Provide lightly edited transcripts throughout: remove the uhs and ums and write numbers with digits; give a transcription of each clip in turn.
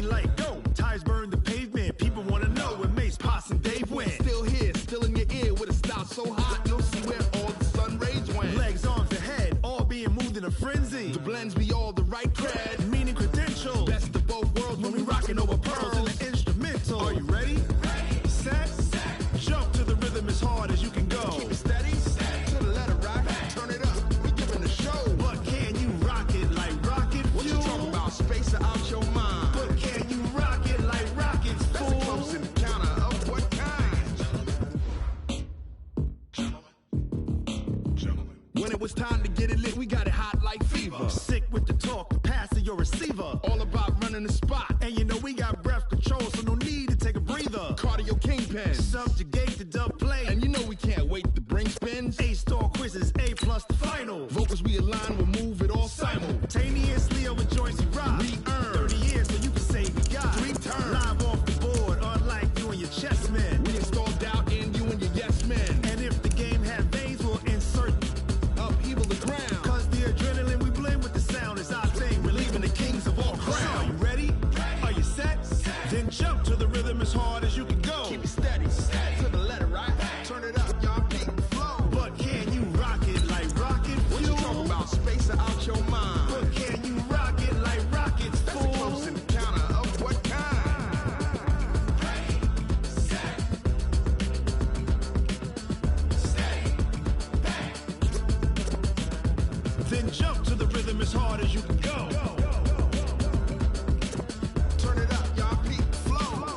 green light, go. Tires burn the pavement, people wanna know where Mace, Poss, and Dave went. Still here, still in your ear with a style so hot, you'll see where all the sun rays went. Legs, arms, and head, all being moved in a frenzy. The blends be all the right cred, meaning credentials. best of both worlds When we rockin' over pearls in the instrumental. Are you ready? Set, jump to the rhythm as hard as you can go. Keep it steady, to the letter rock, turn it up, we giving the show. But can you rock it like rocket fuel? What you talking about, space or out your mind? But can you rock it like rockets, fool? That's a close encounter of what kind? Gentlemen. When it was time to get it lit, we got it hot like fever. Sick with the talk, the pass to your receiver. All about running the spot. And you know we got breath control, so no need to take a breather. Cardio kingpin. Subjugate the dub play. And you know we can't wait to bring spins. A-star quizzes, A+ the final. Vocals we align, we'll move it all simultaneously over joints we rock. We earn 30 years so you can say we got 3 turns. Live off the board, unlike you and your chess men. We install doubt in you and your yes men. And if the game had veins, we'll insert upheaval the ground. Cause the adrenaline we blend with the sound is our thing. We're leaving the kings of all crowns. So are you ready? Are you set? Then jump to the rhythm as hard as you can go. Keep it steady, to the letter right. Turn it up, y'all peak flow. But can you rock it like rocket fuel? What you talking about, space or out your mind? But can you rock it like rockets, That's fool? a close encounter of what kind? Then jump to the rhythm as hard as you can go. Turn it up, y'all peak flow.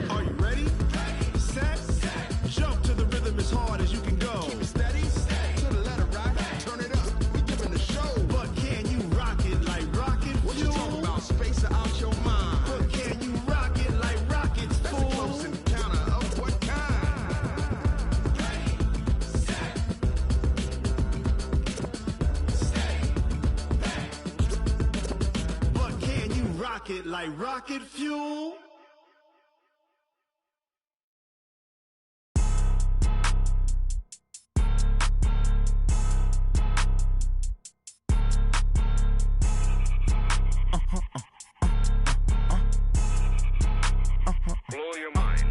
Are you ready? Set, jump to the rhythm as hard as you can go. Keep it steady, to the letter right. Turn it up, we giving the show. But can you rock it like rocket What you fuel? talking about, space or out your mind? But can you rock it like rockets, That's a fool? close encounter of what kind? But can you rock it like rocket fuel? Blow your mind.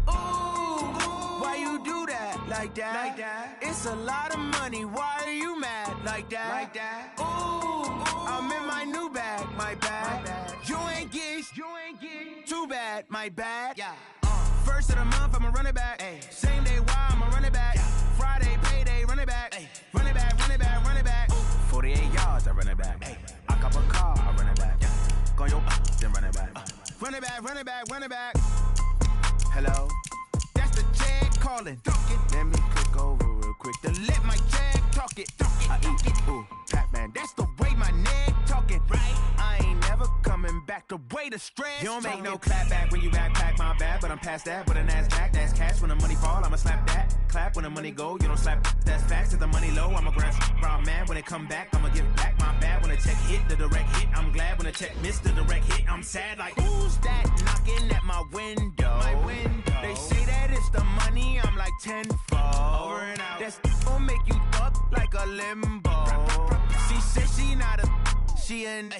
Why you do that like that? Like that? It's a lot of money. Why are you mad like that? Like that? I'm in my new bag, my bag. You ain't get, too bad, my bad. Yeah. First of the month, I'ma run it back. Ay. Same day, why I'ma run it back. Friday, payday, run it back. Ay. Run it back, run it back, run it back. 48 yards, I run it back. Ay. I cop a car, I run it back. Go your then run it back. Run it back, run it back, run it back. Hello? That's the jag calling. Let me click over real quick to let my jag talk it. I eat it. Ooh, Pac-Man, that's the way my neck talking. Right? I ain't never coming back the way the stress. You don't make no clap back when you backpack, my bad. But I'm past that with a NASDAQ. That's cash when the money fall, I'ma slap that. Clap when the money go, you don't slap. That's facts. If the money low, I'ma grab brown man. When it come back, I'ma give back my bad. When the check hit, the direct hit. I'm glad when the check missed the direct hit. I'm sad like, who's that knocking at my window? My window. They say that it's the money, I'm like tenfold. Over and out. That's gon' make you up like a limbo. She said she not a, she an.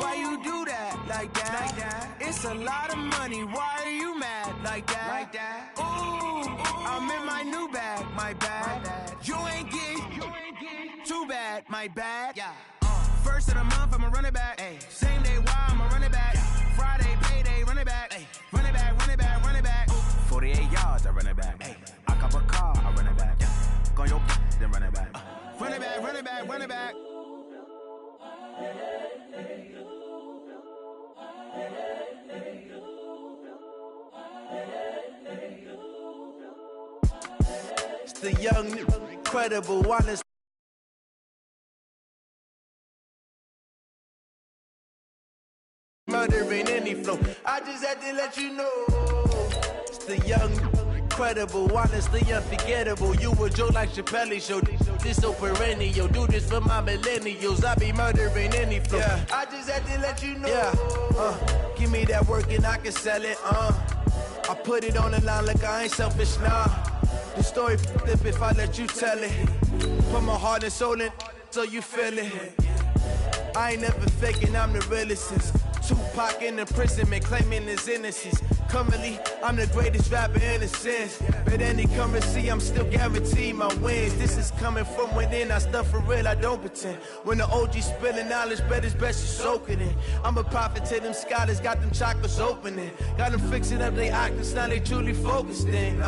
Why you do that like that? Like that? It's a lot of money. Why are you mad like that? Like that? I'm in my new bag, my bag. You ain't get, too bad, my bad. Yeah. First of the month, I'ma run it back. Ay. Same day, why I'ma run it back. Friday, payday, run it back. Ay. Run it back, run it back, run it back. 48 yards, I run it back. Ay. I cop a car, I run it back. Go your then run it back. Run it back, run it back, run it back. It's the young, incredible, honest. Murdering any flow. I just had to let you know. It's the young, incredible, honestly unforgettable. You a joke like Chappelle Show. This so perennial. Do this for my millennials. I be murdering any flow. Yeah. I just had to let you know. Yeah. Give me that work and I can sell it. I put it on the line like I ain't selfish, nah. The story flip if I let you tell it. Put my heart and soul in so you feel it. I ain't never faking, I'm the realest since Tupac in imprisonment, claiming his innocence. Currently, I'm the greatest rapper in a sense. But any currency, I'm still guaranteed my wins. This is coming from within, I stuff for real, I don't pretend. When the OG spilling knowledge, bet it's best you soak it in. I'm a prophet to them scholars, got them chakras opening. Got them fixing up they octaves, now they truly focused in.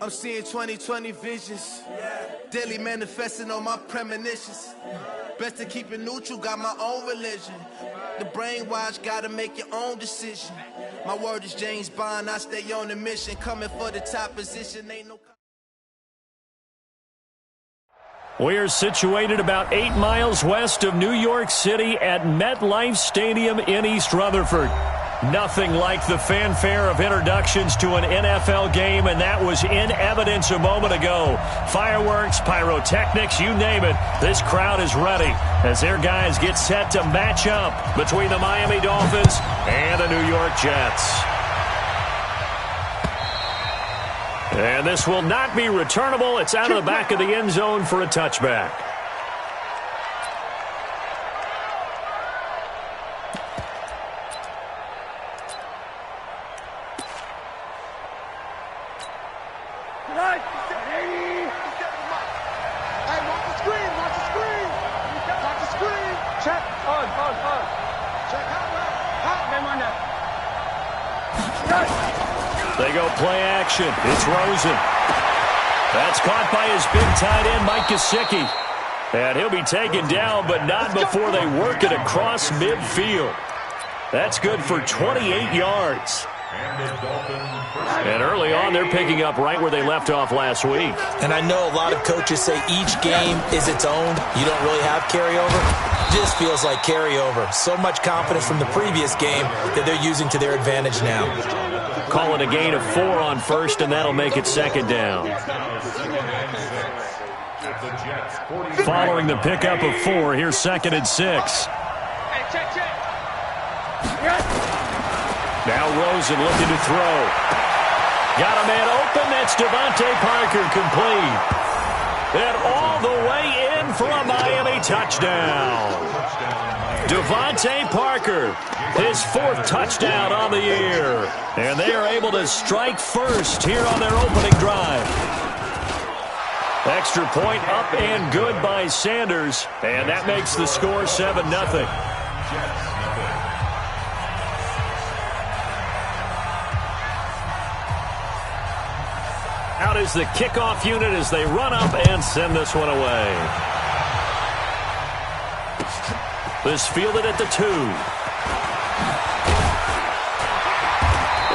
I'm seeing 2020 visions. Daily manifesting on my premonitions. Best to keep it neutral, got my own religion. The brainwash, gotta make your own decision. My word is James Bond, I stay on the mission. Coming for the top position, ain't no... We're situated about 8 miles west of New York City at MetLife Stadium in East Rutherford. Nothing like the fanfare of introductions to an NFL game, and that was in evidence a moment ago. Fireworks, pyrotechnics, you name it. This crowd is ready as their guys get set to match up between the Miami Dolphins and the New York Jets. And this will not be returnable. It's out of the back of the end zone for a touchback. They go play action. It's Rosen. That's caught by his big tight end, Mike Gesicki. And he'll be taken down, but not before they work it across midfield. That's good for 28 yards. And early on, they're picking up right where they left off last week. And I know a lot of coaches say each game is its own. You don't really have carryover. This feels like carryover. So much confidence from the previous game that they're using to their advantage now. Call it a gain of 4 on first, and that'll make it second down. Following the pickup of 4, here's 2nd and 6. Now Rosen looking to throw. Got a man open. That's Devontae Parker, complete. And all the way in for a Miami touchdown. Devontae Parker, his 4th touchdown on the year. And they are able to strike first here on their opening drive. Extra point up and good by Sanders. And that makes the score 7-0. Out is the kickoff unit as they run up and send this one away. This fielded at the 2.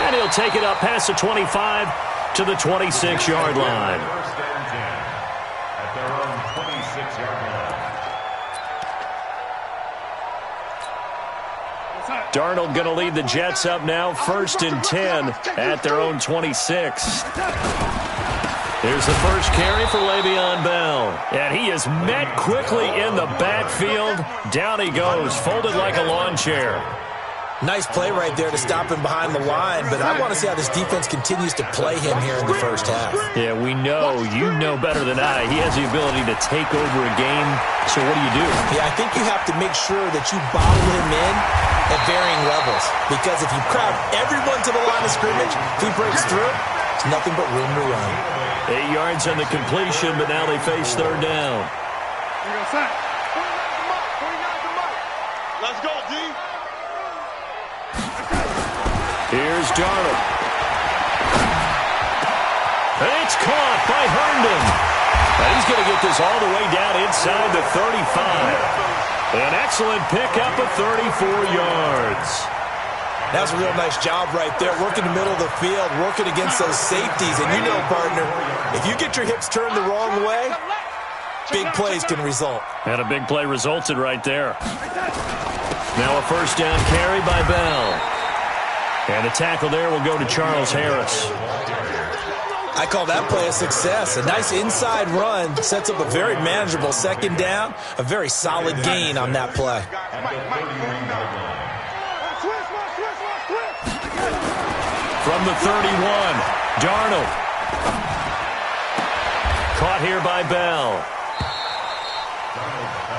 And he'll take it up past the 25 to the 26-yard line. At their own 26-yard line. Darnold going to lead the Jets up now, 1st and 10 at their own 26. Here's the first carry for Le'Veon Bell. And he is met quickly in the backfield. Down he goes, folded like a lawn chair. Nice play right there to stop him behind the line, but I want to see how this defense continues to play him here in the first half. Yeah, we know. You know better than I. He has the ability to take over a game. So what do? Yeah, I think you have to make sure that you bottle him in at varying levels. Because if you crowd everyone to the line of scrimmage, if he breaks through, it's nothing but room to run. 8 yards on the completion, but now they face 3rd down. Let's go, D. Here's Darnold. It's caught by Herndon. And he's going to get this all the way down inside the 35. An excellent pickup of 34 yards. That's a real nice job right there, working the middle of the field, working against those safeties. And you know, partner, if you get your hips turned the wrong way, big plays can result. And a big play resulted right there. Now a 1st down carry by Bell. And the tackle there will go to Charles Harris. I call that play a success. A nice inside run sets up a very manageable second down, a very solid gain on that play. From the 31, Darnold. Caught here by Bell.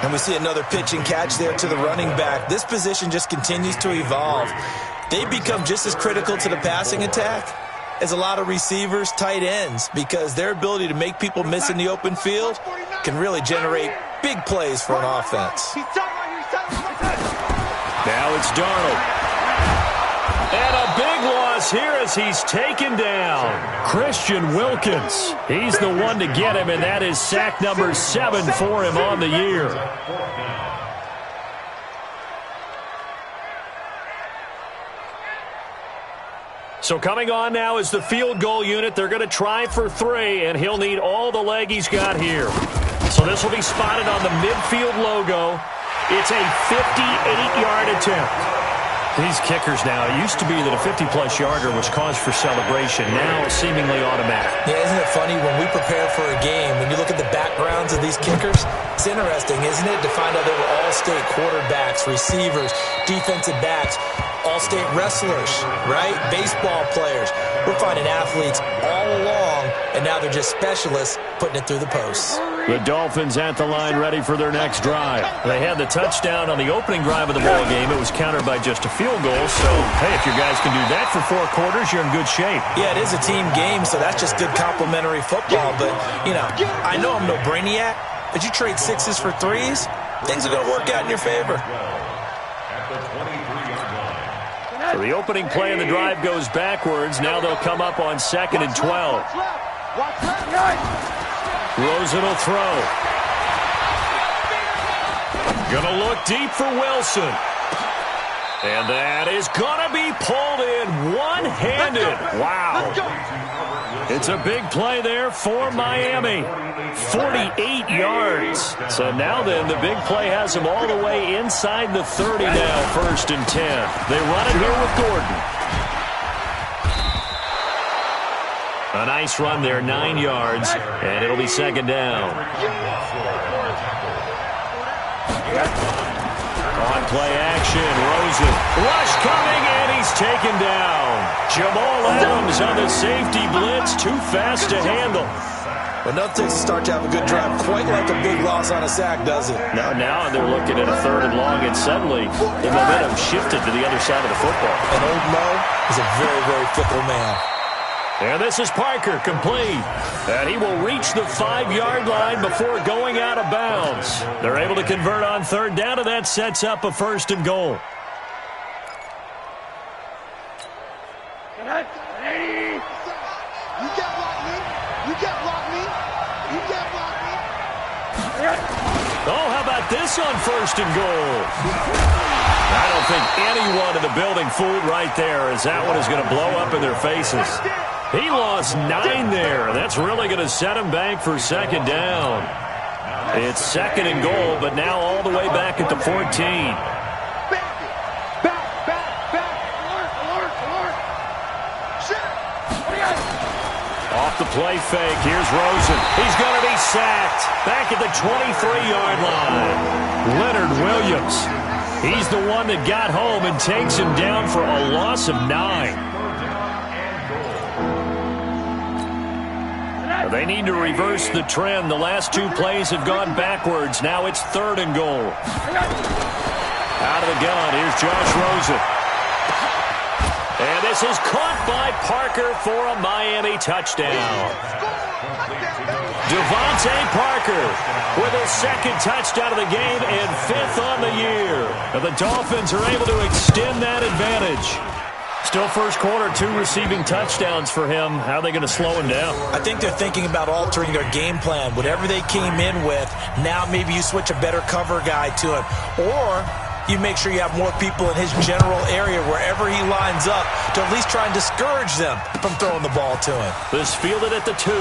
And we see another pitch and catch there to the running back. This position just continues to evolve. They become just as critical to the passing attack as a lot of receivers, tight ends, because their ability to make people miss in the open field can really generate big plays for an offense. Now it's Darnold. And a big loss here as he's taken down. Christian Wilkins. He's the one to get him, and that is sack number 7 for him on the year. So coming on now is the field goal unit. They're going to try for 3, and he'll need all the leg he's got here. So this will be spotted on the midfield logo. It's a 58-yard attempt. These kickers now, it used to be that a 50-plus yarder was cause for celebration. Now seemingly automatic. Yeah, isn't it funny when we prepare for a game, when you look at the backgrounds of these kickers, it's interesting, isn't it, to find out they were all-state quarterbacks, receivers, defensive backs, all-state wrestlers, right? Baseball players. We're finding athletes all along, and now they're just specialists putting it through the posts. The Dolphins at the line ready for their next drive. They had the touchdown on the opening drive of the ball game. It was countered by just a field goal. So, hey, if your guys can do that for 4 quarters, you're in good shape. Yeah, it is a team game, so that's just good complimentary football. But, you know, I know I'm no brainiac, but you trade 6s for 3s, things are going to work out in your favor. So the opening play of the drive goes backwards. Now they'll come up on 2nd and 12. Rosen will throw. Gonna look deep for Wilson. And that is gonna be pulled in one-handed. Wow. It's a big play there for Miami. 48 yards. So now then, the big play has them all the way inside the 30 now, 1st and 10. They run it here with Gordon. A nice run there, 9 yards, and it'll be 2nd down. On play action, Rosen. Rush coming, and he's taken down. Jamal Adams on the safety blitz, too fast to handle. Well, nothing takes to start to have a good drive quite like a big loss on a sack, does it? Now they're looking at a 3rd and long, and suddenly the momentum shifted to the other side of the football. And old Mo is a very, very fickle man. And this is Parker, complete. And he will reach the 5-yard line before going out of bounds. They're able to convert on 3rd down, and that sets up a 1st and goal. Oh, how about this on 1st and goal? I don't think anyone in the building fooled right there, as that one is going to blow up in their faces. He lost 9 there. That's really going to set him back for 2nd down. It's 2nd and goal, but now all the way back at the 14. Off the play fake. Here's Rosen. He's going to be sacked. Back at the 23-yard line. Leonard Williams. He's the one that got home and takes him down for a loss of 9. They need to reverse the trend. The last 2 plays have gone backwards. Now it's 3rd and goal. Out of the gun. Here's Josh Rosen. And this is caught by Parker for a Miami touchdown. Devontae Parker with his 2nd touchdown of the game and 5th on the year. And the Dolphins are able to extend that advantage. Still first quarter, 2 receiving touchdowns for him. How are they going to slow him down? I think they're thinking about altering their game plan. Whatever they came in with, now maybe you switch a better cover guy to him. Or you make sure you have more people in his general area wherever he lines up to at least try and discourage them from throwing the ball to him. This fielded at the 2.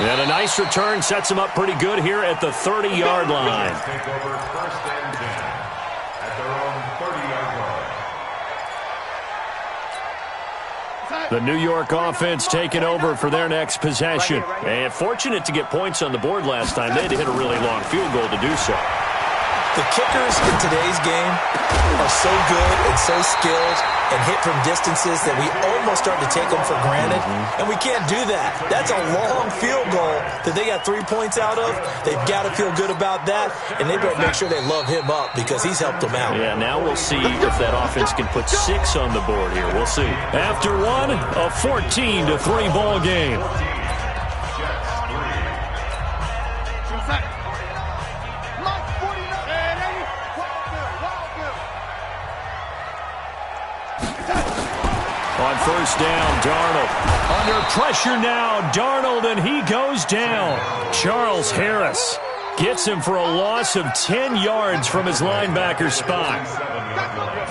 And a nice return sets him up pretty good here at the 30-yard line. Take over 1st and 10 at their own 30-yard line. The New York offense taking over for their next possession. And fortunate to get points on the board last time. They had to hit a really long field goal to do so. The kickers in today's game are so good and so skilled and hit from distances that we almost start to take them for granted, and we can't do that. That's a long field goal that they got 3 points out of. They've got to feel good about that, and they better make sure they love him up because he's helped them out. Yeah, now we'll see if that offense can put 6 on the board here. We'll see. After one, a 14-3 ball game. On first down, Darnold. Under pressure now, Darnold, and he goes down. Charles Harris gets him for a loss of 10 yards from his linebacker spot.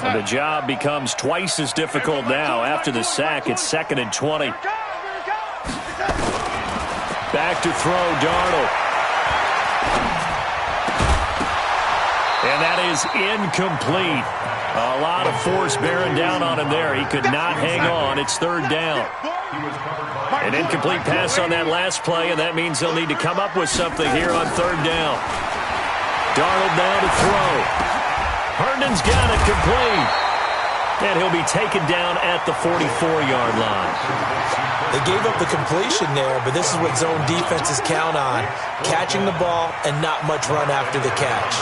And the job becomes twice as difficult now. After the sack, it's 2nd and 20. Back to throw, Darnold. And that is incomplete. A lot of force bearing down on him there. He could not hang on. It's 3rd down. An incomplete pass on that last play, and that means they'll need to come up with something here on 3rd down. Darnold now to throw. Herndon's got it complete. And he'll be taken down at the 44-yard line. They gave up the completion there, but this is what zone defenses count on. Catching the ball and not much run after the catch.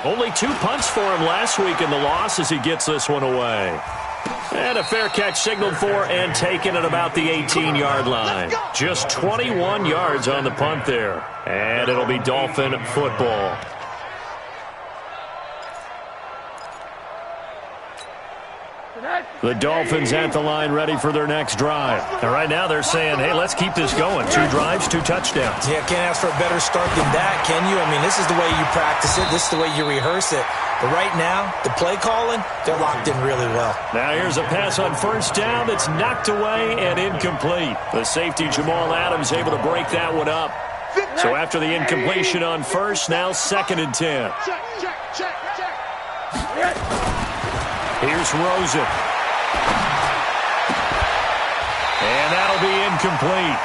Only 2 punts for him last week in the loss as he gets this one away. And a fair catch signaled for and taken at about the 18-yard line. Just 21 yards on the punt there. And it'll be Dolphin football. The Dolphins at the line ready for their next drive. And right now they're saying, hey, let's keep this going. 2 drives, 2 touchdowns. Yeah, can't ask for a better start than that, can you? I mean, this is the way you practice it. This is the way you rehearse it. But right now, the play calling, they're locked in really well. Now here's a pass on first down that's knocked away and incomplete. The safety, Jamal Adams, able to break that one up. So after the incompletion on first, now 2nd and 10. Here's Rosen. And that'll be incomplete.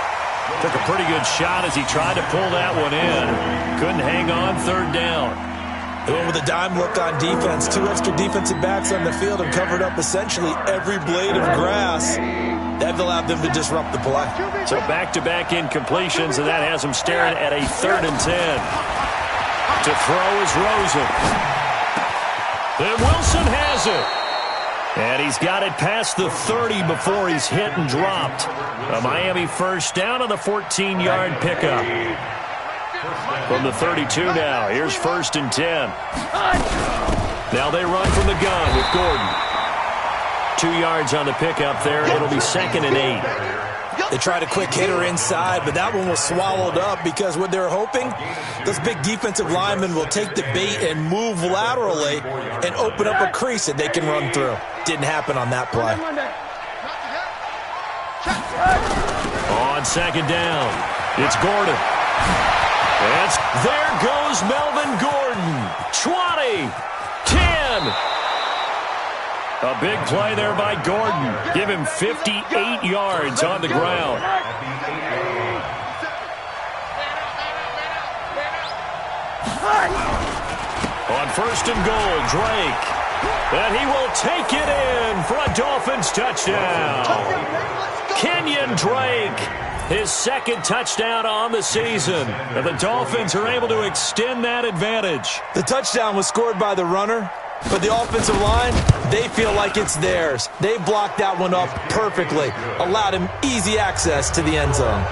Took a pretty good shot as he tried to pull that one in. Couldn't hang on, 3rd down. They went with a dime look on defense. 2 extra defensive backs on the field and covered up essentially every blade of grass. That allowed them to disrupt the play. So back-to-back incompletions, and that has them staring at a 3rd and 10. To throw is Rosen. Then Wilson has it. And he's got it past the 30 before he's hit and dropped. A Miami first down on the 14-yard pickup. From the 32 now, here's 1st and 10. Now they run from the gun with Gordon. 2 yards on the pickup there. It'll be 2nd and 8. They tried a quick hitter inside, but that one was swallowed up because what they're hoping, those big defensive linemen will take the bait and move laterally and open up a crease that they can run through. Didn't happen on that play. On 2nd down, it's Gordon. There goes Melvin Gordon. 20, 10. A big play there by Gordon. Give him 58 yards on the ground. On 1st and goal, Drake. And he will take it in for a Dolphins touchdown. Kenyon Drake, his 2nd touchdown on the season. And the Dolphins are able to extend that advantage. The touchdown was scored by the runner. But the offensive line, they feel like it's theirs. They blocked that one up perfectly. Allowed him easy access to the end zone.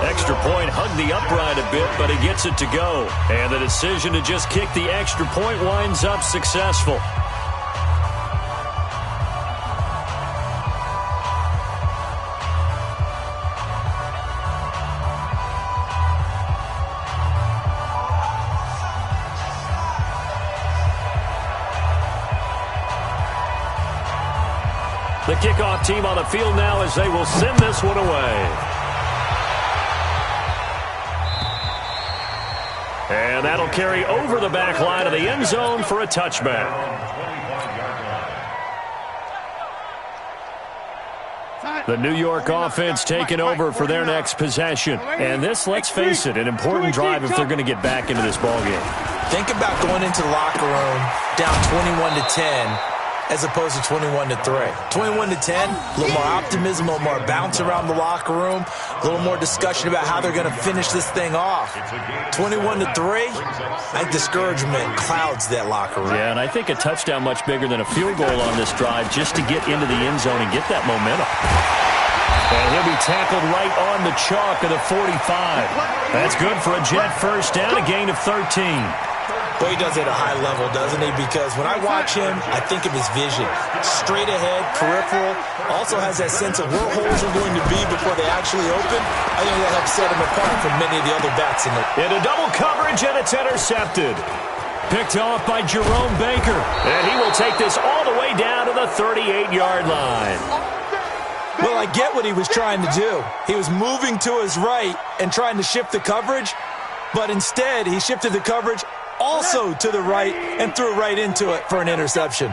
Extra point hugged the upright a bit, but he gets it to go. And the decision to just kick the extra point winds up successful. The kickoff team on the field now as they will send this one away. And that'll carry over the back line of the end zone for a touchback. The New York offense taking over for their next possession. And this, let's face it, an important drive if they're going to get back into this ballgame. Think about going into the locker room down 21-10 as opposed to 21-3. 21-10, a little more optimism, a little more bounce around the locker room, a little more discussion about how they're going to finish this thing off. 21-3, I think discouragement clouds that locker room. Yeah, and I think a touchdown much bigger than a field goal on this drive just to get into the end zone and get that momentum. And he'll be tackled right on the chalk of the 45. That's good for a Jet first down, a gain of 13. Well, he does it at a high level, doesn't he? Because when I watch him, I think of his vision. Straight ahead, peripheral, also has that sense of where holes are going to be before they actually open. I think that helps set him apart from many of the other backs in the... Into double coverage, and it's intercepted. Picked off by Jerome Baker. And he will take this all the way down to the 38-yard line. Well, I get what he was trying to do. He was moving to his right and trying to shift the coverage, but instead he shifted the coverage also to the right and threw right into it for an interception.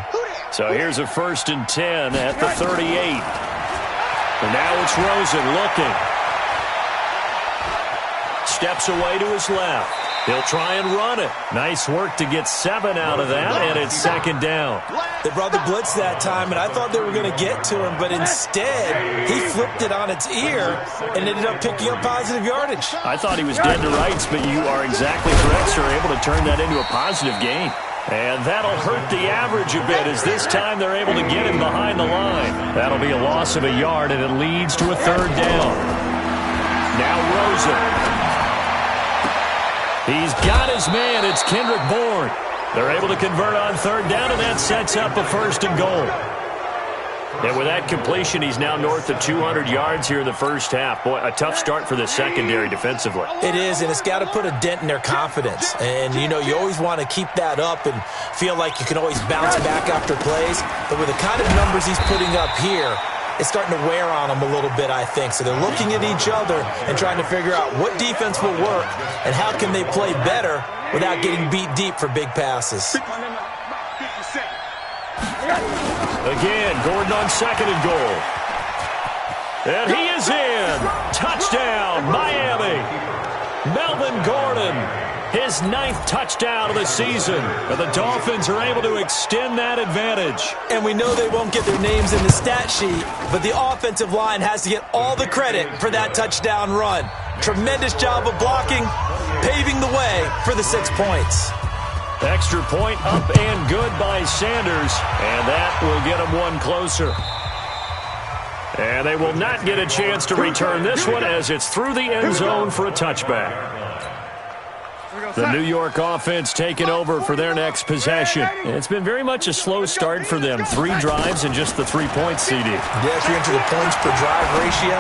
So here's a 1st and 10 at the 38. And now it's Rosen looking. Steps away to his left. He'll try and run it. Nice work to get 7 out of that, and it's 2nd down. They brought the blitz that time, and I thought they were going to get to him, but instead he flipped it on its ear and ended up picking up positive yardage. I thought he was dead to rights, but you are exactly correct, sir. Able to turn that into a positive gain. And that'll hurt the average a bit as this time they're able to get him behind the line. That'll be a loss of a yard, and it leads to a 3rd down. Now Rosen. He's got his man. It's Kendrick Bourne. They're able to convert on 3rd down, and that sets up a 1st and goal. And with that completion, he's now north of 200 yards here in the first half. Boy, a tough start for the secondary defensively. It is, and it's got to put a dent in their confidence. And, you know, you always want to keep that up and feel like you can always bounce back after plays. But with the kind of numbers he's putting up here, it's starting to wear on them a little bit, I think. So they're looking at each other and trying to figure out what defense will work and how can they play better without getting beat deep for big passes. Again, Gordon on 2nd and goal. And he is in. Touchdown, Miami. Melvin Gordon, his 9th touchdown of the season. And the Dolphins are able to extend that advantage. And we know they won't get their names in the stat sheet, but the offensive line has to get all the credit for that touchdown run. Tremendous job of blocking, paving the way for the 6 points. Extra point up and good by Sanders, and that will get them one closer. And they will not get a chance to return this one as it's through the end zone for a touchback. The New York offense taking over for their next possession. And it's been very much a slow start for them. 3 drives and just the 3 points, CD. Yeah, if you're into the points per drive ratio,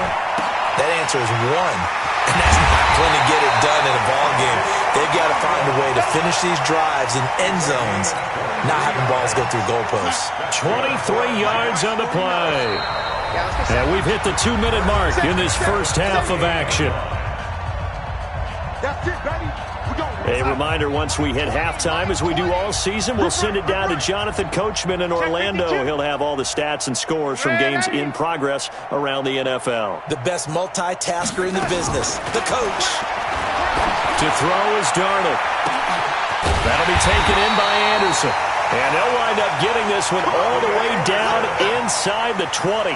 that answer is 1. And that's not going to get it done in a ball game. They've got to find a way to finish these drives in end zones, not having balls go through goalposts. 23 yards on the play. And we've hit the 2-minute mark in this first half of action. That's it, baby. A reminder, once we hit halftime, as we do all season, we'll send it down to Jonathan Coachman in Orlando. He'll have all the stats and scores from games in progress around the NFL. The best multitasker in the business, the coach. To throw is Darnold. That'll be taken in by Anderson. And they'll wind up getting this one all the way down inside the 20.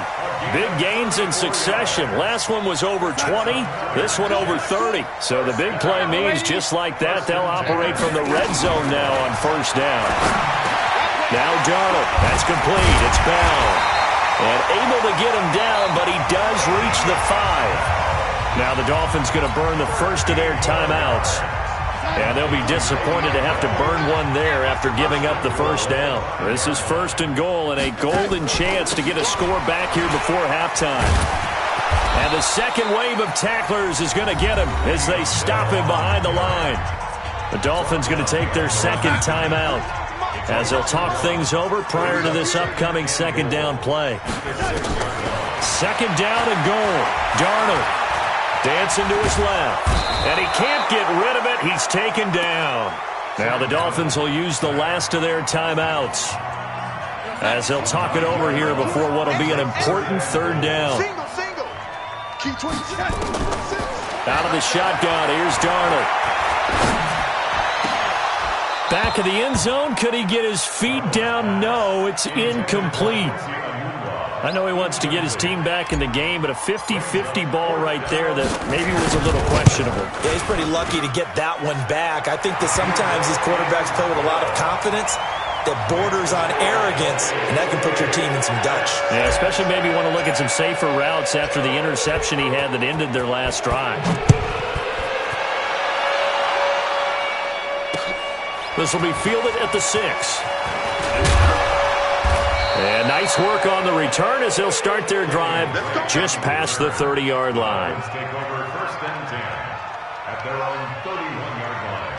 Big gains in succession. Last one was over 20. This one over 30. So the big play means just like that, they'll operate from the red zone now on 1st down. Now Darnold. That's complete. It's bound. And able to get him down, but he does reach the 5. Now the Dolphins going to burn the first of their timeouts. And they'll be disappointed to have to burn one there after giving up the 1st down. This is 1st and goal and a golden chance to get a score back here before halftime. And the second wave of tacklers is going to get him as they stop him behind the line. The Dolphins going to take their 2nd timeout as they'll talk things over prior to this upcoming 2nd down play. 2nd down and goal. Darnold. Dancing to his left. And he can't get rid of it. He's taken down. Now the Dolphins will use the last of their timeouts as they'll talk it over here before what will be an important third down. Out of the shotgun, here's Darnold. Back of the end zone, could he get his feet down? No, it's incomplete. I know he wants to get his team back in the game, but a 50-50 ball right there that maybe was a little questionable. Yeah, he's pretty lucky to get that one back. I think that sometimes these quarterbacks play with a lot of confidence that borders on arrogance, and that can put your team in some Dutch. Yeah, especially maybe want to look at some safer routes after the interception he had that ended their last drive. This will be fielded at the 6. And nice work on the return as they'll start their drive just past the 30-yard line. Take over first and 10 at their own 31-yard line.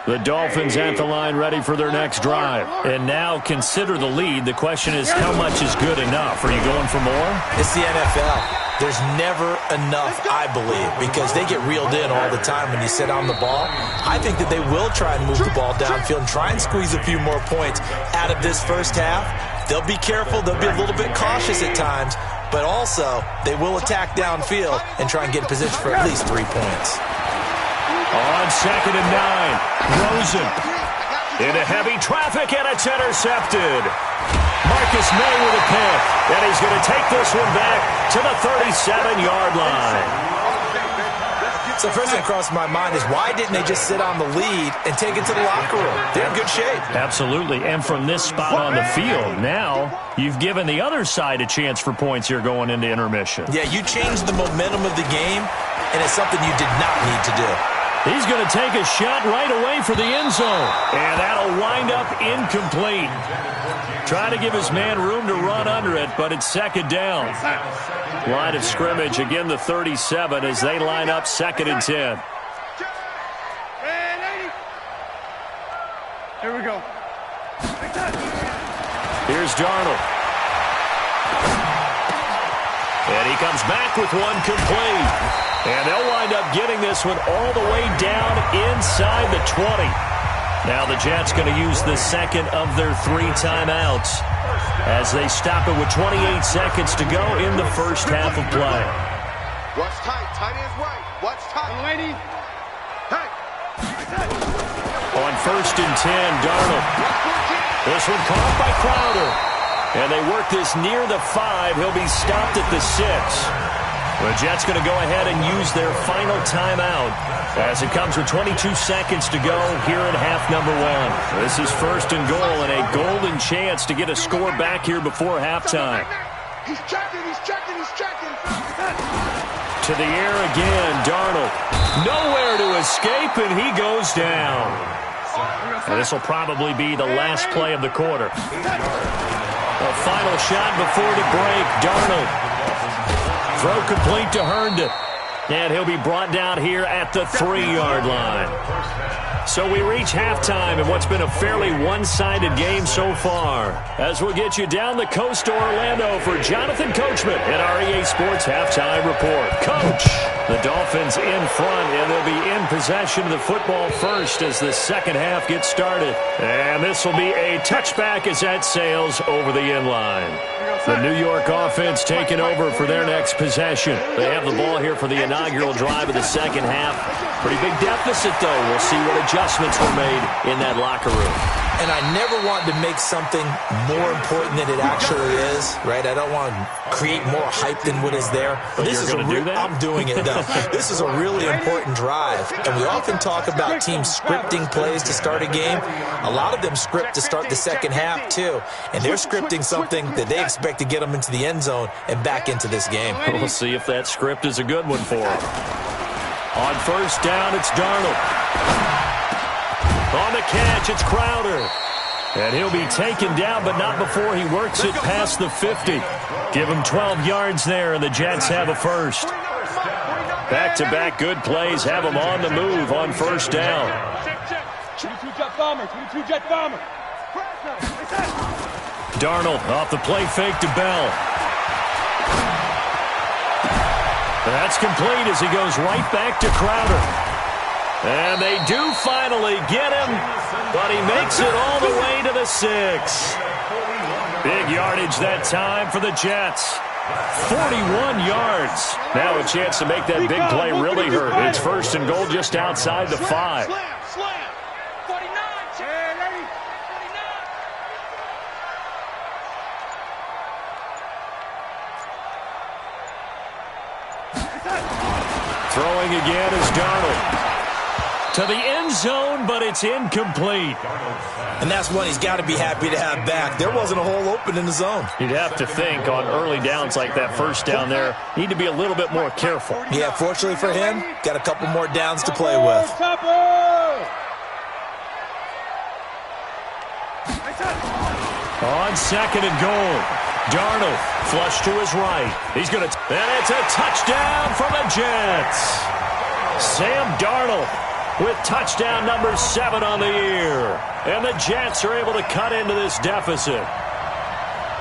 The Dolphins at the line ready for their next drive. And now consider the lead. The question is, how much is good enough? Are you going for more? It's the NFL. There's never enough, I believe, because they get reeled in all the time when you sit on the ball. I think that they will try and move the ball downfield and try and squeeze a few more points out of this first half. They'll be careful. They'll be a little bit cautious at times, but also they will attack downfield and try and get in position for at least 3 points. On 2nd and 9, Rosen into heavy traffic, and it's intercepted. Marcus May with a pick, and he's going to take this one back to the 37-yard line. So first thing that crossed my mind is, why didn't they just sit on the lead and take it to the locker room? They're in good shape. Absolutely, and from this spot on the field, now you've given the other side a chance for points here going into intermission. Yeah, you changed the momentum of the game, and it's something you did not need to do. He's going to take a shot right away for the end zone, and that'll wind up incomplete. Trying to give his man room to run under it, but it's 2nd down. Line of scrimmage, again the 37 as they line up 2nd and 10. Here we go. Here's Darnold. And he comes back with one complete. And they'll wind up getting this one all the way down inside the 20. Now the Jets going to use the second of their 3 timeouts as they stop it with 28 seconds to go in the first half of play. Watch tight. Tight is right. Watch tight. Lady. Hey. On 1st and 10, Darnold. This one caught by Crowder. And they work this near the 5. He'll be stopped at the 6. The Jets going to go ahead and use their final timeout as it comes with 22 seconds to go here in half number 1. This is 1st and goal and a golden chance to get a score back here before halftime. He's checking. He's checking. He's checking. To the air again, Darnold. Nowhere to escape, and he goes down. And this will probably be the last play of the quarter. A final shot before the break, Darnold. Throw complete to Herndon. And he'll be brought down here at the 3-yard line. So we reach halftime in what's been a fairly one-sided game so far. As we'll get you down the coast to Orlando for Jonathan Coachman at our EA Sports Halftime Report. Coach, the Dolphins in front, and they'll be in possession of the football first as the second half gets started. And this will be a touchback as that sails over the end line. The New York offense taking over for their next possession. They have the ball here for the inaugural drive of the second half. Pretty big deficit, though. We'll see what adjustments were made in that locker room. And I never want to make something more important than it actually is, right? I don't want to create more hype than what is there. But this you're is going to do that? I'm doing it, though. This is a really important drive. And we often talk about teams scripting plays to start a game. A lot of them script to start the second half, too. And they're scripting something that they expect to get them into the end zone and back into this game. We'll see if that script is a good one for them. On 1st down, it's Darnold. On the catch, it's Crowder. And he'll be taken down, but not before he works it past the 50. Give him 12 yards there, and the Jets have a first. Back-to-back good plays have them on the move on 1st down. 22-jet bomber, 22-jet bomber. Darnold off the play fake to Bell. That's complete as he goes right back to Crowder. And they do finally get him, but he makes it all the way to the 6. Big yardage that time for the Jets. 41 yards. Now a chance to make that big play really hurt. It's first and goal just outside the 5. Throwing again is Darnold. To the end zone, but it's incomplete. And that's one he's got to be happy to have back. There wasn't a hole open in the zone. You'd have to think on early downs like that first down there, need to be a little bit more careful. Yeah, fortunately for him, got a couple more downs to play with. On second and goal, Darnold flush to his right. He's going to, and it's a touchdown for the Jets. Sam Darnold with touchdown number 7 on the year. And the Jets are able to cut into this deficit.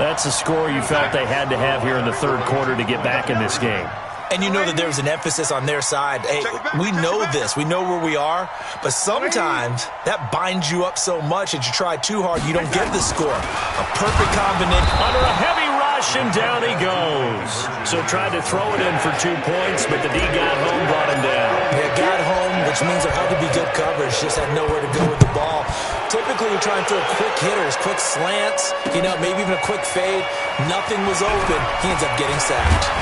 That's a score you felt they had to have here in the third quarter to get back in this game. And you know that there's an emphasis on their side. Hey, we know this. We know where we are. But sometimes that binds you up so much that you try too hard, you don't get the score. A perfect combination. Under a heavy rush, and down he goes. So tried to throw it in for 2 points, but the D got home, brought him down. Yeah, got home, which means there had to be good coverage. Just had nowhere to go with the ball. Typically, you're trying to throw quick hitters, quick slants, maybe even a quick fade. Nothing was open. He ends up getting sacked.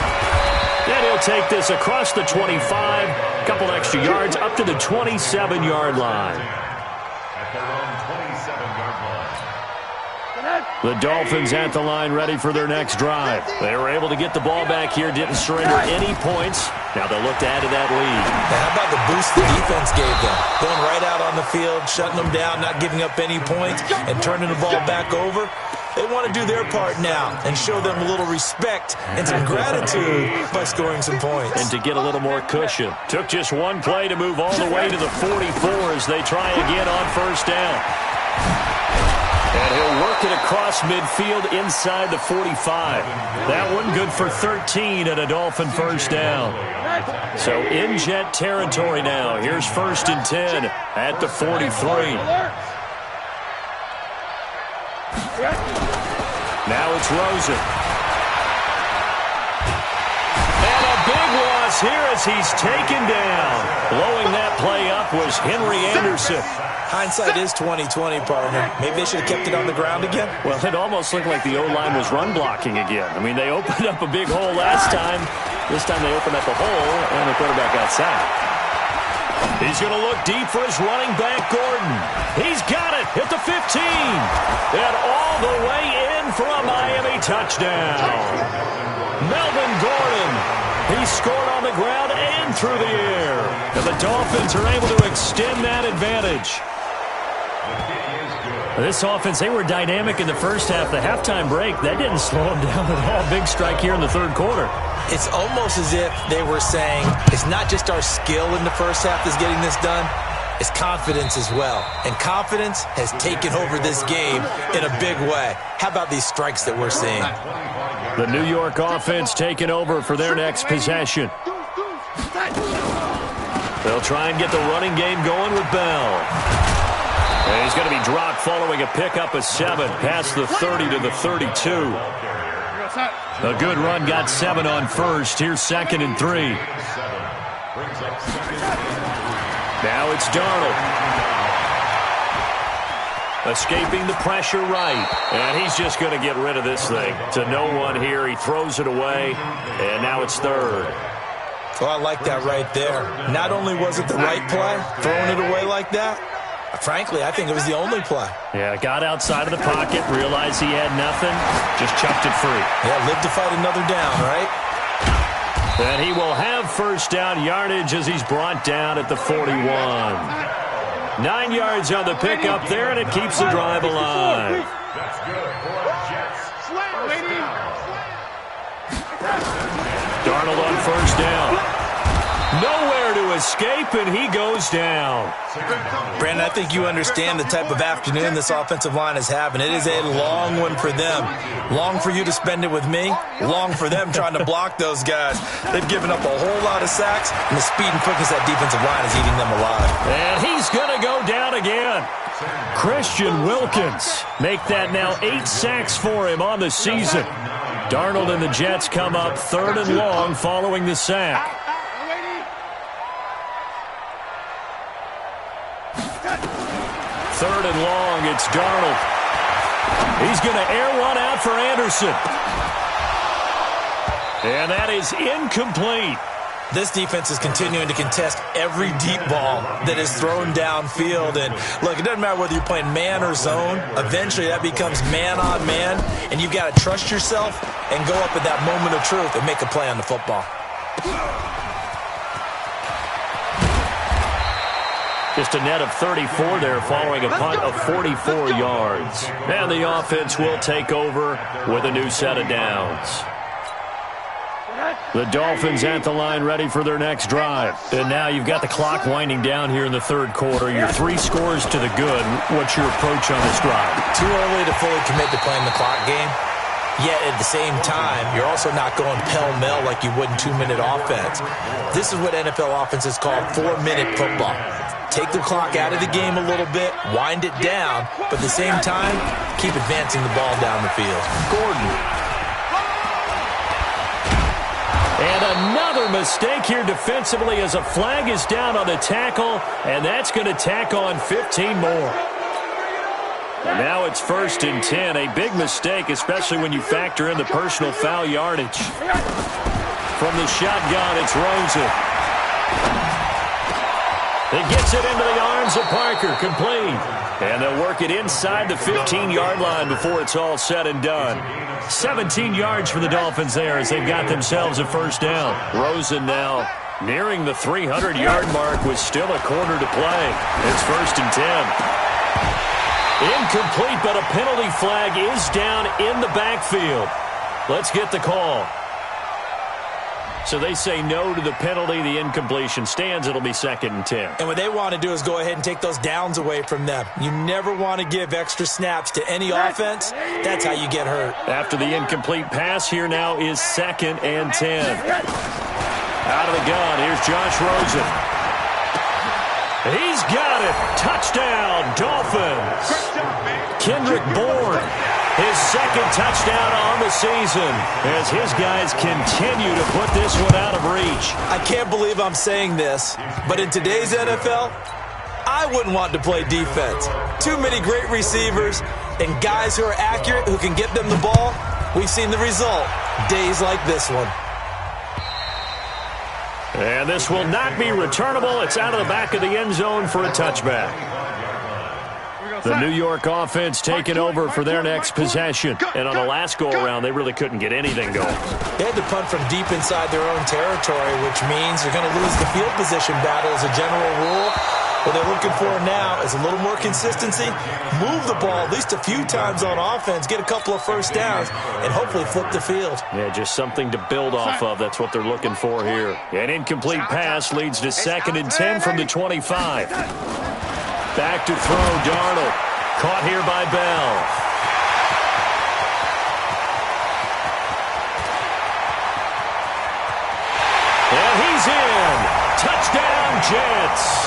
And he'll take this across the 25, couple extra yards, up to the 27-yard line. At their own 27-yard line. The Dolphins at the line, ready for their next drive. They were able to get the ball back here, didn't surrender any points. Now they'll look to add to that lead. Now, how about the boost the defense gave them? Going right out on the field, shutting them down, not giving up any points, and turning the ball back over. They want to do their part now and show them a little respect and some gratitude by scoring some points. And to get a little more cushion. Took just one play to move all the way to the 44 as they try again on first down. And he'll work it across midfield inside the 45. That one good for 13 at a Dolphin first down. So in Jet territory now. Here's first and 10 at the 43. Now it's Rosen. And a big loss here as he's taken down. Blowing that play up was Henry Anderson. Hindsight is 20/20, partner. Maybe they should have kept it on the ground again. Well, it almost looked like the O-line was run blocking again. I mean, they opened up a big hole last time. This time they opened up a hole and the quarterback outside. He's going to look deep for his running back, Gordon. He's got it at the 15. And all the way in for a Miami touchdown. Melvin Gordon. He scored on the ground and through the air. And the Dolphins are able to extend that advantage. This offense, they were dynamic in the first half. The halftime break, that didn't slow them down at all. Big strike here in the third quarter. It's almost as if they were saying, it's not just our skill in the first half that's getting this done, it's confidence as well. And confidence has taken over this game in a big way. How about these strikes that we're seeing? The New York offense taking over for their next possession. They'll try and get the running game going with Bell. And he's going to be dropped following a pickup of 7 past the 30 to the 32. A good run got 7 on first. Here's second and 3. Now it's Darnold. Escaping the pressure right. And he's just going to get rid of this thing. To no one here. He throws it away. And now it's third. Oh, I like that right there. Not only was it the right play, throwing it away like that, frankly, I think it was the only play. Yeah, got outside of the pocket, realized he had nothing, just chucked it free. Yeah, live to fight another down, right? And he will have first down yardage as he's brought down at the 41. 9 yards on the pickup there, and it keeps the drive alive. That's good for Jets. Darnold on first down. Nowhere to escape, and he goes down. Brandon, I think you understand the type of afternoon this offensive line is having. It is a long one for them. Long for you to spend it with me. Long for them trying to block those guys. They've given up a whole lot of sacks, and the speed and quickness of that defensive line is eating them alive. And he's going to go down again. Christian Wilkins make that now 8 sacks for him on the season. Darnold and the Jets come up 3rd and long following the sack. 3rd and long, it's Darnold. He's going to air one out for Anderson. And that is incomplete. This defense is continuing to contest every deep ball that is thrown downfield. And, look, it doesn't matter whether you're playing man or zone. Eventually, that becomes man on man. And you've got to trust yourself and go up at that moment of truth and make a play on the football. Just a net of 34 there following a punt of 44 yards. And the offense will take over with a new set of downs. The Dolphins at the line ready for their next drive. And now you've got the clock winding down here in the 3rd quarter. You're 3 scores to the good. What's your approach on this drive? Too early to fully commit to playing the clock game. Yet at the same time, you're also not going pell-mell like you would in 2-minute offense. This is what NFL offenses call 4-minute football. Take the clock out of the game a little bit, wind it down, but at the same time, keep advancing the ball down the field. Gordon. And another mistake here defensively as a flag is down on the tackle, and that's going to tack on 15 more. And now it's 1st and 10. A big mistake, especially when you factor in the personal foul yardage. From the shotgun, it's Rosen. He gets it into the arms of Parker, complete. And they'll work it inside the 15-yard line before it's all said and done. 17 yards for the Dolphins there as they've got themselves a 1st down. Rosen now nearing the 300-yard mark with still a quarter to play. It's 1st and 10. Incomplete, but a penalty flag is down in the backfield. Let's get the call. So they say no to the penalty. The incompletion stands. It'll be 2nd and 10. And what they want to do is go ahead and take those downs away from them. You never want to give extra snaps to any offense. That's how you get hurt. After the incomplete pass, here now is 2nd and 10. Out of the gun, here's Josh Rosen. He's got it. Touchdown, Dolphins. Kendrick Bourne, his 2nd touchdown on the season as his guys continue to put this one out of reach. I can't believe I'm saying this, but in today's NFL, I wouldn't want to play defense. Too many great receivers and guys who are accurate, who can get them the ball. We've seen the result. Days like this one. And this will not be returnable. It's out of the back of the end zone for a touchback. The New York offense taking over for their next possession. And on the last go-around, they really couldn't get anything going. They had to punt from deep inside their own territory, which means they're going to lose the field position battle as a general rule. What they're looking for now is a little more consistency, move the ball at least a few times on offense, get a couple of 1st downs, and hopefully flip the field. Yeah, just something to build off of. That's what they're looking for here. An incomplete pass leads to 2nd and 10 from the 25. Back to throw, Darnold. Caught here by Bell. And he's in. Touchdown, Jets.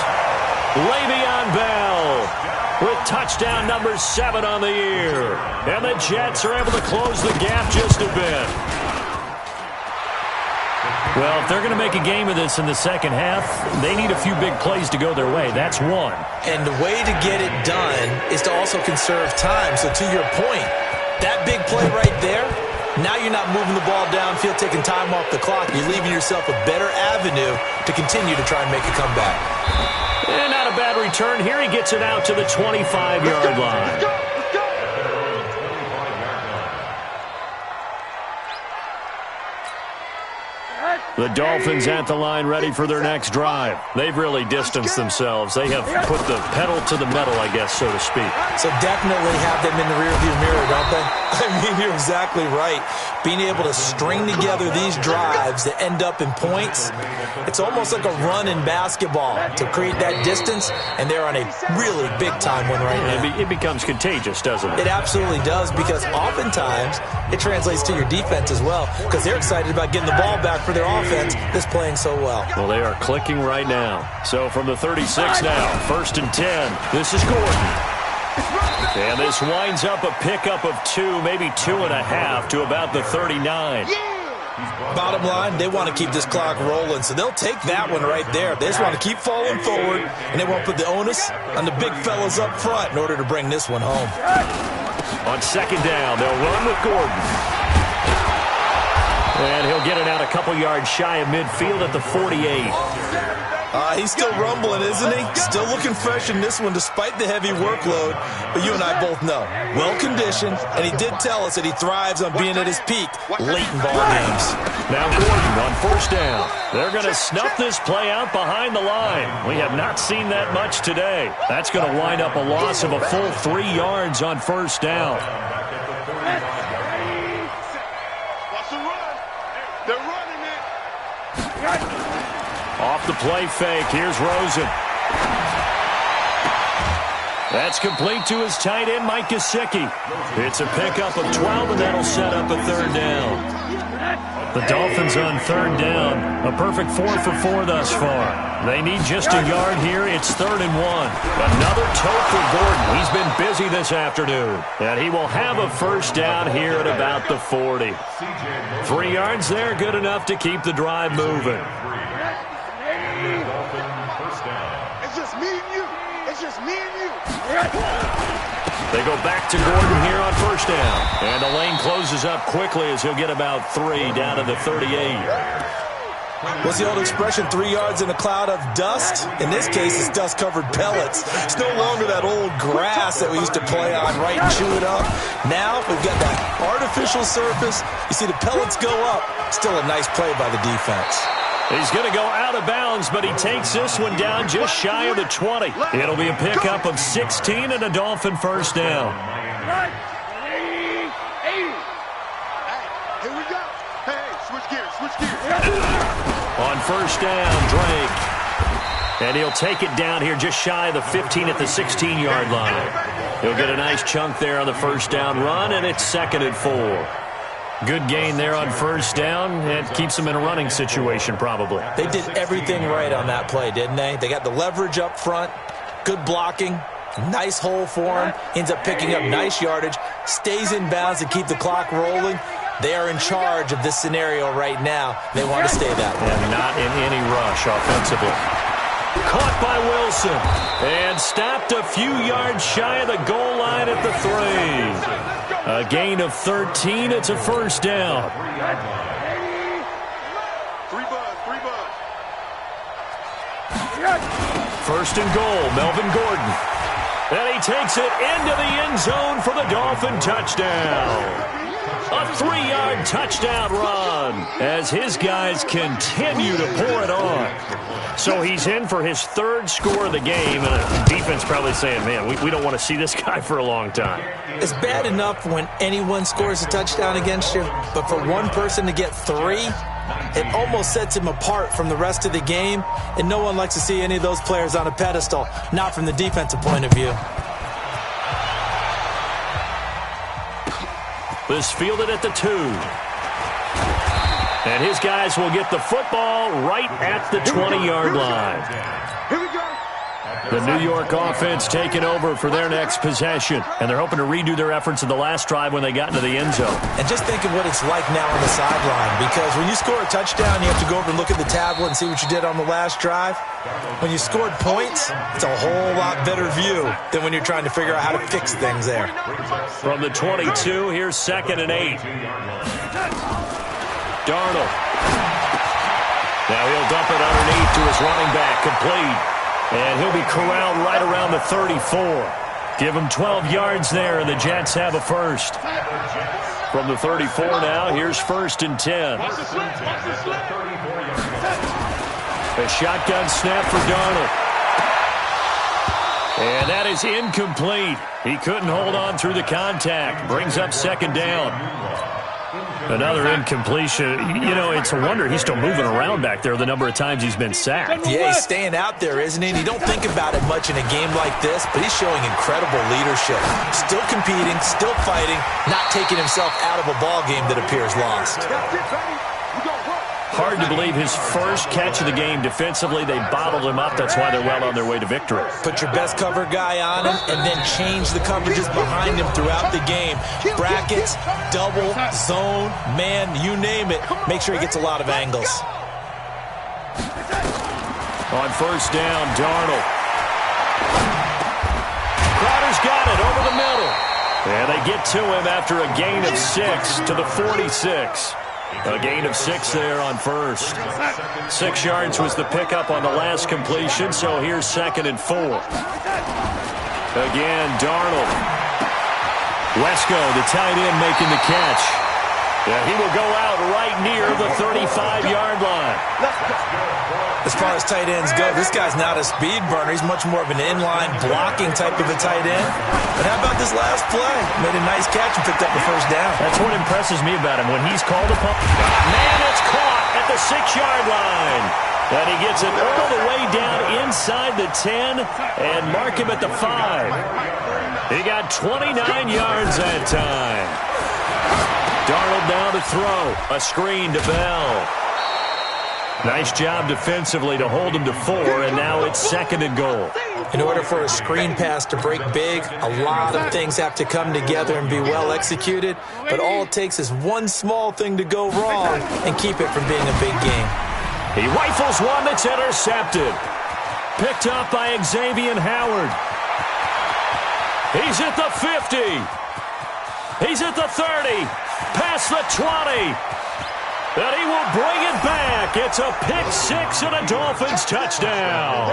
Le'Veon Bell with touchdown number 7 on the year. And the Jets are able to close the gap just a bit. Well, if they're going to make a game of this in the second half, they need a few big plays to go their way. That's one. And the way to get it done is to also conserve time. So to your point, that big play right there, now you're not moving the ball downfield, taking time off the clock. You're leaving yourself a better avenue to continue to try and make a comeback. And not a bad return here. He gets it out to the 25-yard line. The Dolphins at the line ready for their next drive. They've really distanced themselves. They have put the pedal to the metal, I guess, so to speak. So definitely have them in the rearview mirror, don't they? I mean, you're exactly right. Being able to string together these drives that end up in points, it's almost like a run in basketball to create that distance, and they're on a really big-time one right now. It becomes contagious, doesn't it? It absolutely does, because oftentimes it translates to your defense as well, because they're excited about getting the ball back for their offense that's playing so well. Well, they are clicking right now. So from the 36 now, 1st and 10, this is Gordon. And this winds up a pickup of 2, maybe 2.5 to about the 39. Bottom line, they want to keep this clock rolling, so they'll take that one right there. They just want to keep falling forward, and they won't put the onus on the big fellas up front in order to bring this one home. On 2nd down, they'll run with Gordon. And he'll get it out a couple yards shy of midfield at the 48. He's still rumbling, isn't he? Still looking fresh in this one despite the heavy workload. But you and I both know, well-conditioned, and he did tell us that he thrives on being at his peak late in ball games. Now Gordon on 1st down. They're going to snuff this play out behind the line. We have not seen that much today. That's going to wind up a loss of a full 3 yards on 1st down. They're running it. Off the play fake, here's Rosen. That's complete to his tight end, Mike Gesicki. It's a pickup of 12, and that'll set up a 3rd down. The Dolphins on 3rd down. A perfect 4 for 4 thus far. They need just a yard here. It's 3rd and 1. Another tote for Gordon. He's been busy this afternoon. And he will have a 1st down here at about the 40. 3 yards there, good enough to keep the drive moving. It's just me and you. It's just me and you. They go back to Gordon here on 1st down. And the lane closes up quickly as he'll get about 3 down to the 38. What's the old expression, 3 yards in a cloud of dust? In this case, it's dust-covered pellets. It's no longer that old grass that we used to play on, right, and chew it up. Now we've got that artificial surface. You see the pellets go up. Still a nice play by the defense. He's going to go out of bounds, but he takes this one down just shy of the 20. It'll be a pickup of 16 and a Dolphin 1st down. Here we go. Hey, switch gears. On 1st down, Drake. And he'll take it down here just shy of the 15 at the 16-yard line. He'll get a nice chunk there on the 1st down run, and it's 2nd and 4. Good gain there on 1st down. It keeps them in a running situation, probably. They did everything right on that play, didn't they? They got the leverage up front, good blocking, nice hole for him, ends up picking up nice yardage, stays in bounds to keep the clock rolling. They are in charge of this scenario right now. They want to stay that way. And not in any rush offensively. Caught by Wilson. And stopped a few yards shy of the goal line at the 3. A gain of 13. It's a 1st down. 1st and goal, Melvin Gordon. And he takes it into the end zone for the Dolphin touchdown. A 3-yard touchdown run as his guys continue to pour it on. So he's in for his 3rd score of the game, and the defense probably saying, man, we don't want to see this guy for a long time. It's bad enough when anyone scores a touchdown against you, but for one person to get 3, it almost sets him apart from the rest of the game, and no one likes to see any of those players on a pedestal, not from the defensive point of view. This fielded at the 2. And his guys will get the football right at the 20-yard line. Here we go. The New York offense taking over for their next possession. And they're hoping to redo their efforts in the last drive when they got into the end zone. And just think of what it's like now on the sideline, because when you score a touchdown, you have to go over and look at the tablet and see what you did on the last drive. When you scored points, it's a whole lot better view than when you're trying to figure out how to fix things there. From the 22, here's 2nd and 8. Darnold. Now he'll dump it underneath to his running back, complete. And he'll be corralled right around the 34. Give him 12 yards there, and the Jets have a 1st. From the 34 now, here's 1st and 10. A shotgun snap for Darnold. And that is incomplete. He couldn't hold on through the contact. Brings up 2nd down. Another incompletion. You know, it's a wonder he's still moving around back there the number of times he's been sacked. Yeah, he's staying out there, isn't he? And you don't think about it much in a game like this, but he's showing incredible leadership. Still competing, still fighting, not taking himself out of a ball game that appears lost. Hard to believe his first catch of the game defensively. They bottled him up. That's why they're well on their way to victory. Put your best cover guy on him and then change the coverages behind him throughout the game. Brackets, double, zone, man, you name it. Make sure he gets a lot of angles. On 1st down, Darnold. Crowder's got it over the middle. And they get to him after a gain of 6 to the 46. A gain of 6 there on 1st. 6 yards was the pickup on the last completion, so here's 2nd and 4. Again, Darnold. Wesco, the tight end, making the catch. Yeah, he will go out right near the 35-yard line. As far as tight ends go, this guy's not a speed burner. He's much more of an inline blocking type of a tight end. But how about this last play? Made a nice catch and picked up the 1st down. That's what impresses me about him. When he's called upon, man, it's caught at the 6-yard line. And he gets it all the way down inside the 10 and mark him at the 5. He got 29 yards that time. Darnold now to throw. A screen to Bell. Nice job defensively to hold him to 4, and now it's 2nd and goal. In order for a screen pass to break big, a lot of things have to come together and be well executed, but all it takes is one small thing to go wrong and keep it from being a big game. He rifles one that's intercepted. Picked up by Xavier Howard. He's at the 50. He's at the 30. Past the 20. And he will bring it back. It's a pick-6 and a Dolphins touchdown.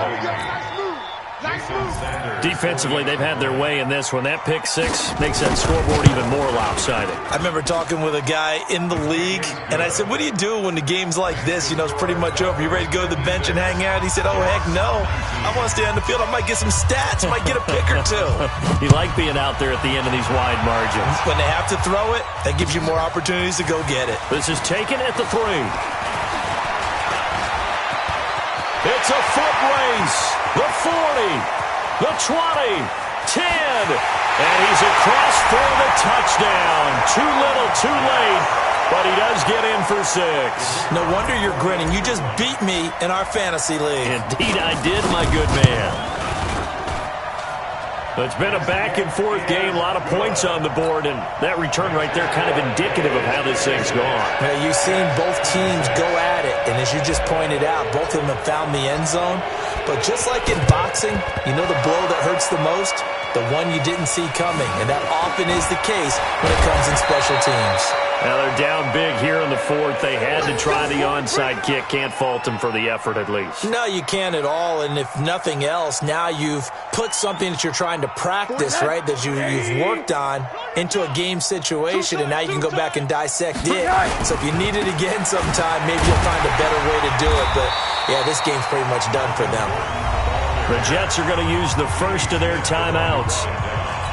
Defensively, they've had their way in this one. That pick-6 makes that scoreboard even more lopsided. I remember talking with a guy in the league, and I said, what do you do when the game's like this? You know, it's pretty much over. You ready to go to the bench and hang out? He said, oh, heck no. I want to stay on the field. I might get some stats. I might get a pick or two. You like being out there at the end of these wide margins. When they have to throw it, that gives you more opportunities to go get it. This is taken at the 3. It's a foot race. The 40, the 20, 10, and he's across for the touchdown. Too little, too late, but he does get in for 6. No wonder you're grinning. You just beat me in our fantasy league. Indeed I did, my good man. It's been a back-and-forth game, a lot of points on the board, and that return right there kind of indicative of how this thing's gone. Well, you've seen both teams go at it, and as you just pointed out, both of them have found the end zone. But just like in boxing, you know the blow that hurts the most? The one you didn't see coming, and that often is the case when it comes in special teams. Now they're down big here in the 4th. They had to try the onside kick. Can't fault them for the effort at least. No, you can't at all, and if nothing else, now you've put something that you're trying to practice, right, that you've worked on into a game situation, and now you can go back and dissect it. So if you need it again sometime, maybe you'll find a better way to do it, but yeah, this game's pretty much done for them. The Jets are going to use the first of their timeouts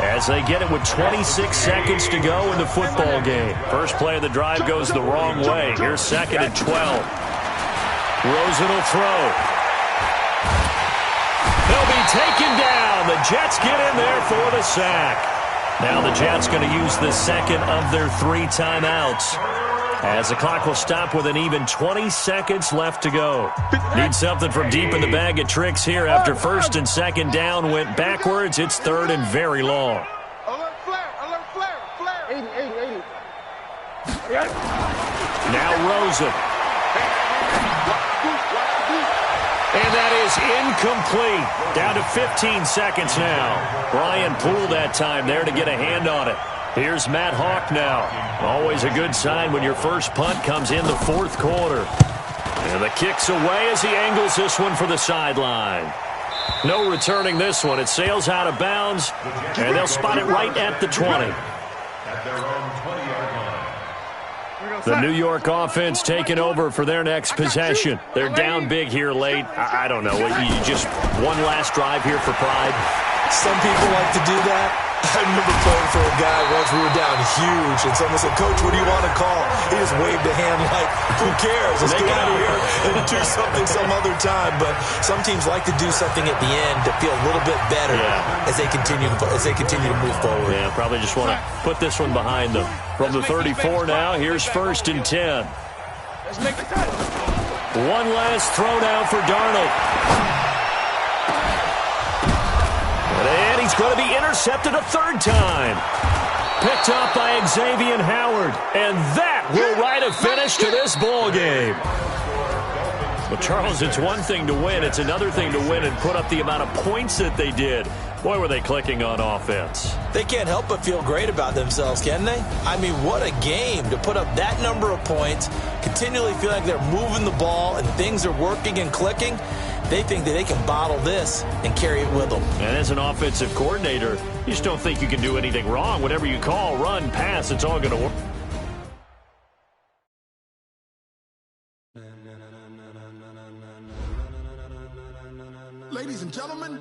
as they get it with 26 seconds to go in the football game. First play of the drive goes the wrong way. Here's 2nd and 12. Rosen will throw. They'll be taken down. The Jets get in there for the sack. Now the Jets going to use the second of their 3 timeouts, as the clock will stop with an even 20 seconds left to go. Need something from deep in the bag of tricks here after 1st and 2nd down went backwards. It's 3rd and very long. Alert flare, 80. Now Rosen. And that is incomplete. Down to 15 seconds now. Brian Poole that time there to get a hand on it. Here's Matt Hawk now. Always a good sign when your first punt comes in the 4th quarter. And the kick's away as he angles this one for the sideline. No returning this one. It sails out of bounds, and they'll spot it right at the 20. At their own 20-yard line. The New York offense taking over for their next possession. They're down big here late. I don't know. You just one last drive here for pride. Some people like to do that. I remember playing for a guy once. We were down huge, and someone said, "Coach, what do you want to call?" He just waved a hand like, "Who cares? Let's get out of here and do something some other time." But some teams like to do something at the end to feel a little bit better as they continue to move forward. Yeah, probably just want to put this one behind them. From the 34 now, here's 1st and 10. Let's make the cut. One last throw now for Darnold. And he's going to be intercepted a 3rd time. Picked up by Xavier Howard. And that will write a finish to this ball game. Well, Charles, it's one thing to win. It's another thing to win and put up the amount of points that they did. Boy, were they clicking on offense. They can't help but feel great about themselves, can they? I mean, what a game to put up that number of points, continually feel like they're moving the ball and things are working and clicking. They think that they can bottle this and carry it with them. And as an offensive coordinator, you just don't think you can do anything wrong. Whatever you call, run, pass, it's all going to work. Ladies and gentlemen,